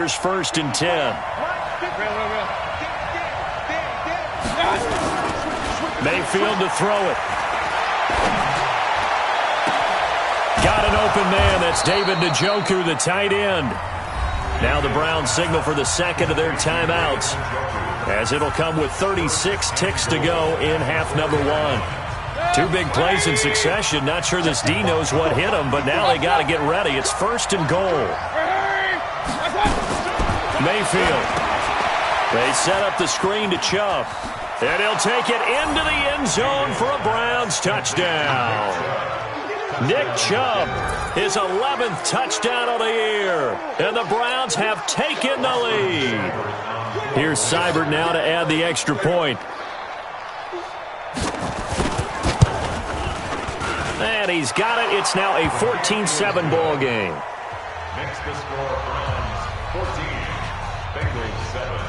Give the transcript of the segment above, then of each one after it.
Here's 1st and 10. Mayfield to throw it. Got an open man. That's David Njoku, the tight end. Now the Browns signal for the second of their timeouts, as it'll come with 36 ticks to go in half number 1. 2 big plays in succession. Not sure this D knows what hit him, but now they got to get ready. It's 1st and goal. Mayfield. They set up the screen to Chubb. And he'll take it into the end zone for a Browns touchdown. Nick Chubb, his 11th touchdown of the year. And the Browns have taken the lead. Here's Seibert now to add the extra point. And he's got it. It's now a 14-7 ball game. Next to score, Browns 14, Bengals 7.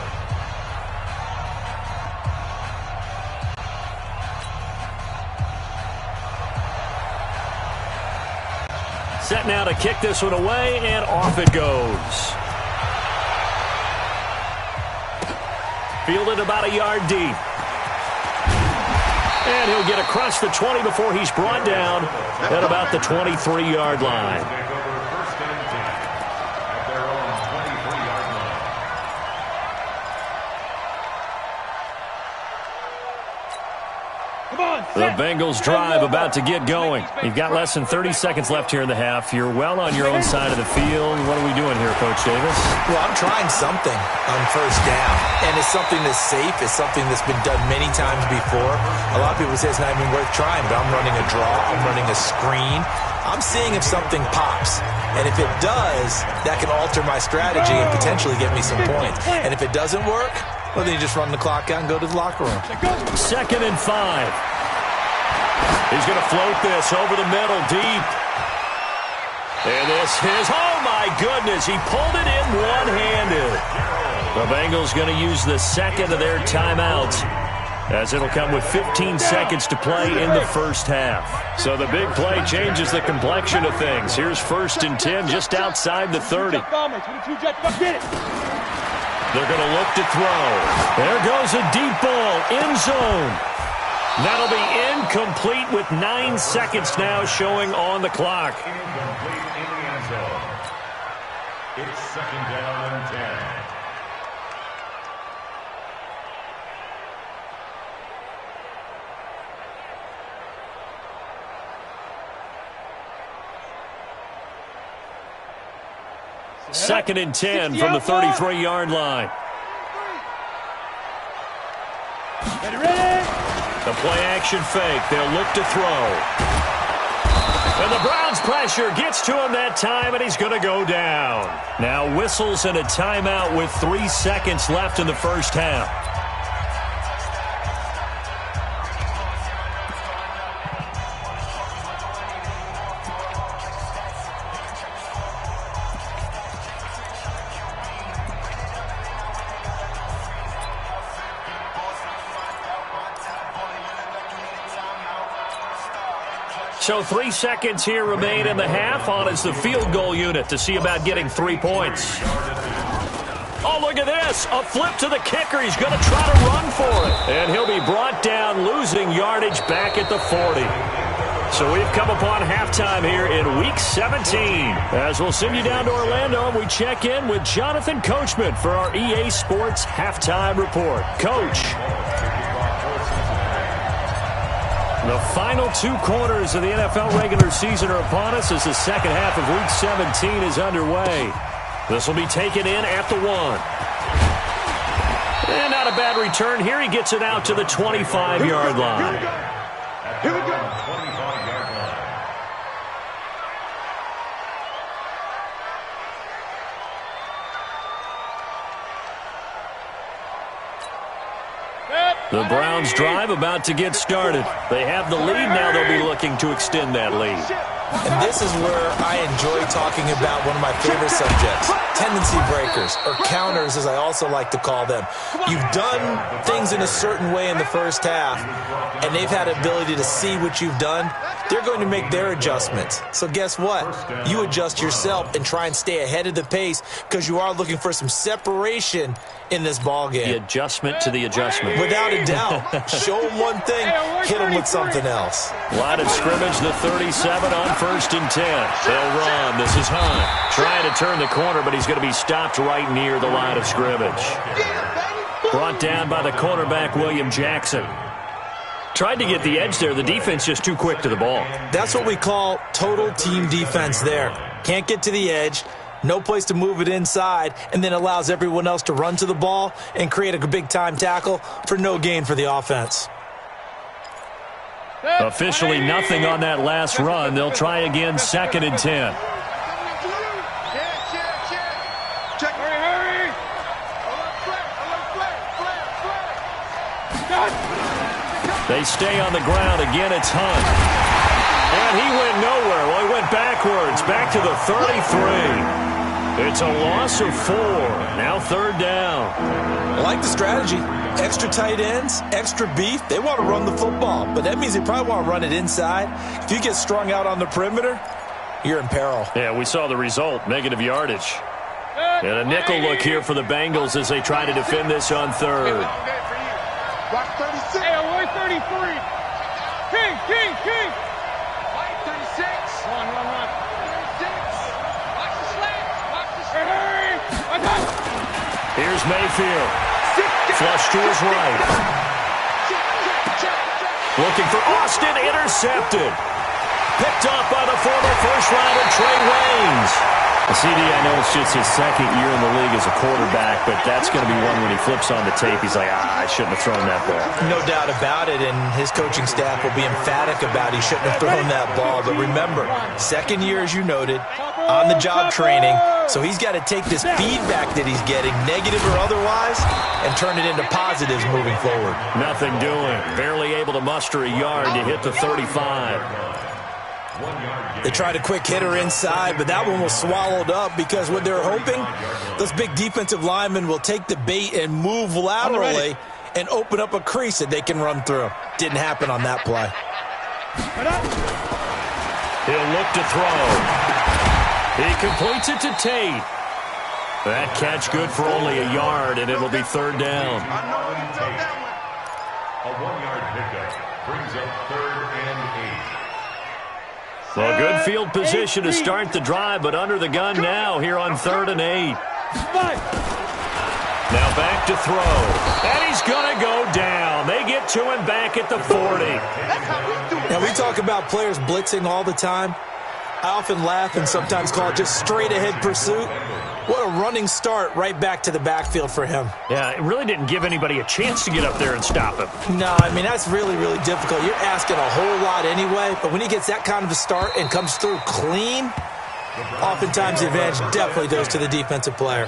Set now to kick this one away, and off it goes. Fielded about a yard deep. And he'll get across the 20 before he's brought down at about the 23-yard line. The Bengals drive about to get going. You've got less than 30 seconds left here in the half. You're well on your own side of the field. What are we doing here, Coach Davis? Well, I'm trying something on 1st down. And it's something that's safe. It's something that's been done many times before. A lot of people say it's not even worth trying, but I'm running a draw. I'm running a screen. I'm seeing if something pops. And if it does, that can alter my strategy and potentially get me some points. And if it doesn't work, well, then you just run the clock out and go to the locker room. 2nd and 5. He's going to float this over the middle deep. And this is, oh my goodness, he pulled it in one-handed. The Bengals going to use the second of their timeouts, as it'll come with 15 seconds to play in the first half. So the big play changes the complexion of things. Here's 1st and 10 just outside the 30. They're going to look to throw. There goes a deep ball, end zone. That'll be incomplete with 9 seconds now showing on the clock. Incomplete in the end zone. It's 2nd down and 10. Second and 10 from the 33-yard line. The play-action fake. They'll look to throw. And the Browns pressure gets to him that time, and he's going to go down. Now whistles and a timeout with 3 seconds left in the first half. So 3 seconds here remain in the half. On is the field goal unit to see about getting 3 points. Oh, look at this. A flip to the kicker. He's going to try to run for it. And he'll be brought down, losing yardage back at the 40. So we've come upon halftime here in Week 17. As we'll send you down to Orlando, and we check in with Jonathan Coachman for our EA Sports Halftime Report. Coach. The final 2 quarters of the NFL regular season are upon us as the second half of Week 17 is underway. This will be taken in at the 1. And not a bad return here. He gets it out to the 25-yard line. Here we go. 25-yard line. The Browns drive about to get started. They have the lead. Now they'll be looking to extend that lead. And this is where I enjoy talking about one of my favorite subjects, tendency breakers, or counters as I also like to call them. You've done things in a certain way in the first half, and they've had ability to see what you've done. They're going to make their adjustments. So guess what? You adjust yourself and try and stay ahead of the pace because you are looking for some separation in this ball game. The adjustment to the adjustment. Without a doubt. Show them one thing, hit them with something else. Line of scrimmage, the 37 on 1st and 10. They'll run. This is Hunt. Trying to turn the corner, but he's going to be stopped right near the line of scrimmage. Brought down by the cornerback, William Jackson. Tried to get the edge there. The defense just too quick to the ball. That's what we call total team defense there. Can't get to the edge, no place to move it inside, and then allows everyone else to run to the ball and create a big-time tackle for no gain for the offense. Officially nothing on that last run. They'll try again, 2nd and 10. They stay on the ground. Again, it's Hunt. And he went nowhere. Well, he went backwards, back to the 33. It's a loss of 4. Now 3rd down. I like the strategy. Extra tight ends, extra beef. They want to run the football, but that means they probably want to run it inside. If you get strung out on the perimeter, you're in peril. Yeah, we saw the result, negative yardage. And a nickel look here for the Bengals as they try to defend this on 3rd. Watch 36. Hey, away 33. King. White 36. Run. 36. Watch the slant. Watch the slant. Here's Mayfield. Flush to his right. Looking for Austin. Intercepted. Picked up by the former first-rounder Trey Waynes. CD, I know it's just his 2nd year in the league as a quarterback, but that's going to be one when he flips on the tape. He's like, I shouldn't have thrown that ball. No doubt about it, and his coaching staff will be emphatic about he shouldn't have thrown that ball. But remember, 2nd year, as you noted, on-the-job training, so he's got to take this feedback that he's getting, negative or otherwise, and turn it into positives moving forward. Nothing doing. Barely able to muster a yard to hit the 35. They tried a quick hitter inside, but that one was swallowed up because what they're hoping, those big defensive linemen will take the bait and move laterally and open up a crease that they can run through. Didn't happen on that play. He'll look to throw. He completes it to Tate. That catch good for only a yard, and it'll be 3rd down. A 1-yard pickup brings up 3rd and 8. Well, good field position to start the drive, but under the gun now here on 3rd and 8. Now back to throw. And he's going to go down. They get to him back at the 40. Now, we talk about players blitzing all the time. I often laugh and sometimes call it just straight-ahead pursuit. What a running start right back to the backfield for him. Yeah, it really didn't give anybody a chance to get up there and stop him. No, I mean, that's really, really difficult. You're asking a whole lot anyway, but when he gets that kind of a start and comes through clean, oftentimes the advantage definitely goes to the defensive player.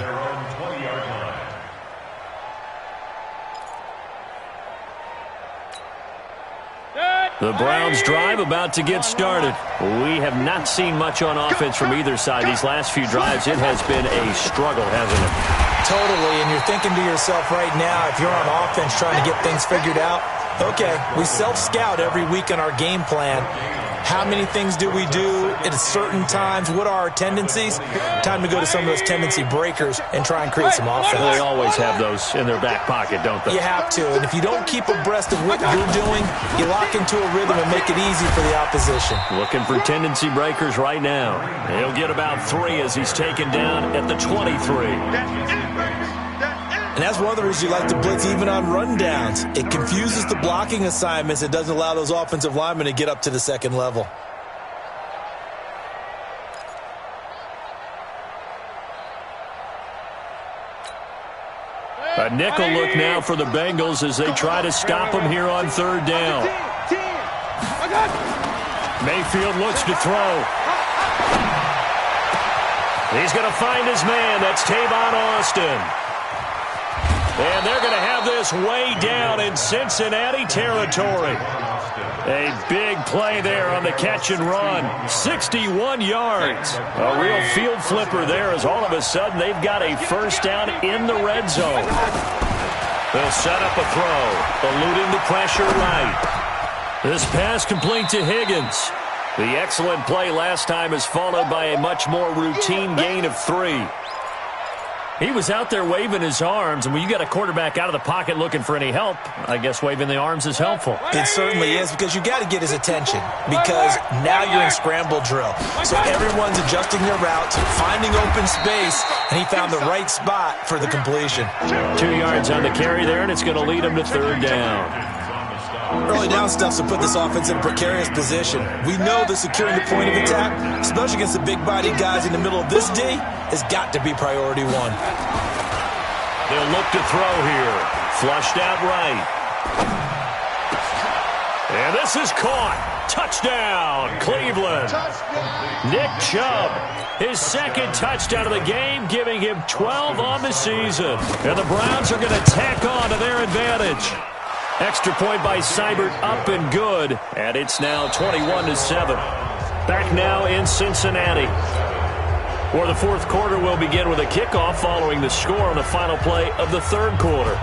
The Browns drive about to get started. We have not seen much on offense from either side. These last few drives, it has been a struggle, hasn't it? Totally, and you're thinking to yourself right now, if you're on offense trying to get things figured out, okay, we self-scout every week on our game plan. How many things do we do at certain times? What are our tendencies? Time to go to some of those tendency breakers and try and create some offense. They always have those in their back pocket, don't they? You have to, and if you don't keep abreast of what you're doing, you lock into a rhythm and make it easy for the opposition. Looking for tendency breakers right now. He'll get about 3 as he's taken down at the 23. And that's one of the reasons you like to blitz even on rundowns. It confuses the blocking assignments. It doesn't allow those offensive linemen to get up to the 2nd level. A nickel look now for the Bengals as they try to stop him here on 3rd down. Mayfield looks to throw. He's going to find his man. That's Tavon Austin. And they're going to have this way down in Cincinnati territory. A big play there on the catch and run. 61 yards. A real field flipper there as all of a sudden they've got a first down in the red zone. They'll set up a throw, eluding the pressure right. This pass complete to Higgins. The excellent play last time is followed by a much more routine gain of 3. He was out there waving his arms, and when you got a quarterback out of the pocket looking for any help, I guess waving the arms is helpful. It certainly is, because you got to get his attention, because now you're in scramble drill. So everyone's adjusting their routes, finding open space, and he found the right spot for the completion. 2 yards on the carry there, and it's going to lead him to third down. Early down stuff to put this offense in a precarious position. We know that securing the point of attack, especially against the big-bodied guys in the middle of this D, has got to be priority 1. They'll look to throw here. Flushed out right. And this is caught. Touchdown, Cleveland. Nick Chubb, his second touchdown of the game, giving him 12 on the season. And the Browns are going to tack on to their advantage. Extra point by Seibert, up and good. And it's now 21-7. Back now in Cincinnati. For the fourth quarter, we'll begin with a kickoff following the score on the final play of the third quarter.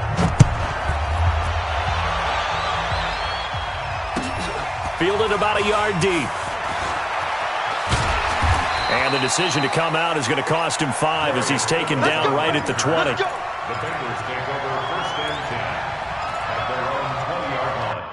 Fielded about a yard deep. And the decision to come out is going to cost him 5 as he's taken down right at the 20. The Bengals take over first and 10 at their own 20-yard line.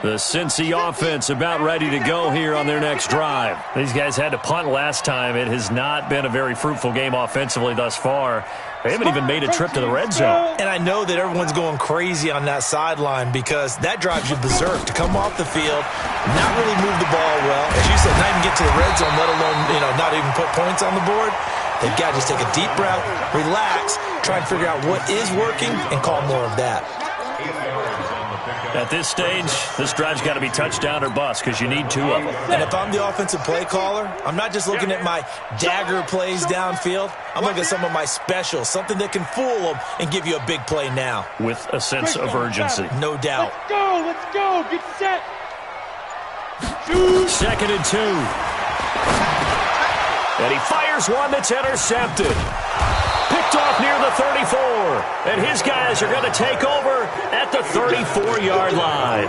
The Cincy offense about ready to go here on their next drive. These guys had to punt last time. It has not been a very fruitful game offensively thus far. They haven't even made a trip to the red zone. And I know that everyone's going crazy on that sideline because that drives you berserk to come off the field, not really move the ball well. As you said, not even get to the red zone, let alone, not even put points on the board. They've got to just take a deep breath, relax, try and figure out what is working, and call more of that. At this stage, this drive's got to be touchdown or bust because you need 2 of them. And if I'm the offensive play caller, I'm not just looking at my dagger plays downfield. I'm looking at some of my specials, something that can fool them and give you a big play now. With a sense of urgency. No doubt. Let's go, get set. 2nd and 2. And he fires one that's intercepted. Picked off near the 34. And his guys are going to take over at the 34-yard line.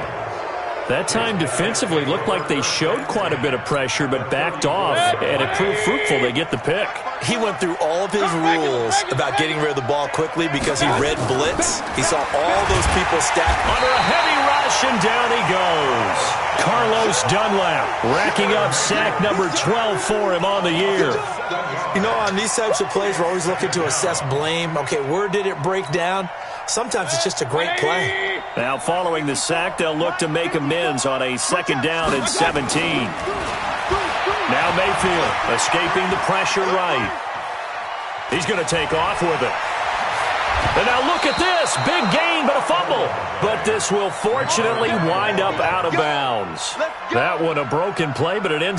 That time defensively looked like they showed quite a bit of pressure but backed off, and it proved fruitful. They get the pick. He went through all of his rules about getting rid of the ball quickly because he read blitz. He saw all those people stacked under a heavy rush, and down he goes. Carlos Dunlap racking up sack number 12 for him on the year. On these types of plays, we're always looking to assess blame. Okay, where did it break down? Sometimes it's just a great play. Now following the sack, they'll look to make amends on a 2nd down and 17. Now Mayfield escaping the pressure right. He's going to take off with it. And now look at this. Big gain, but a fumble. But this will fortunately wind up out of bounds. That one a broken play, but it ends up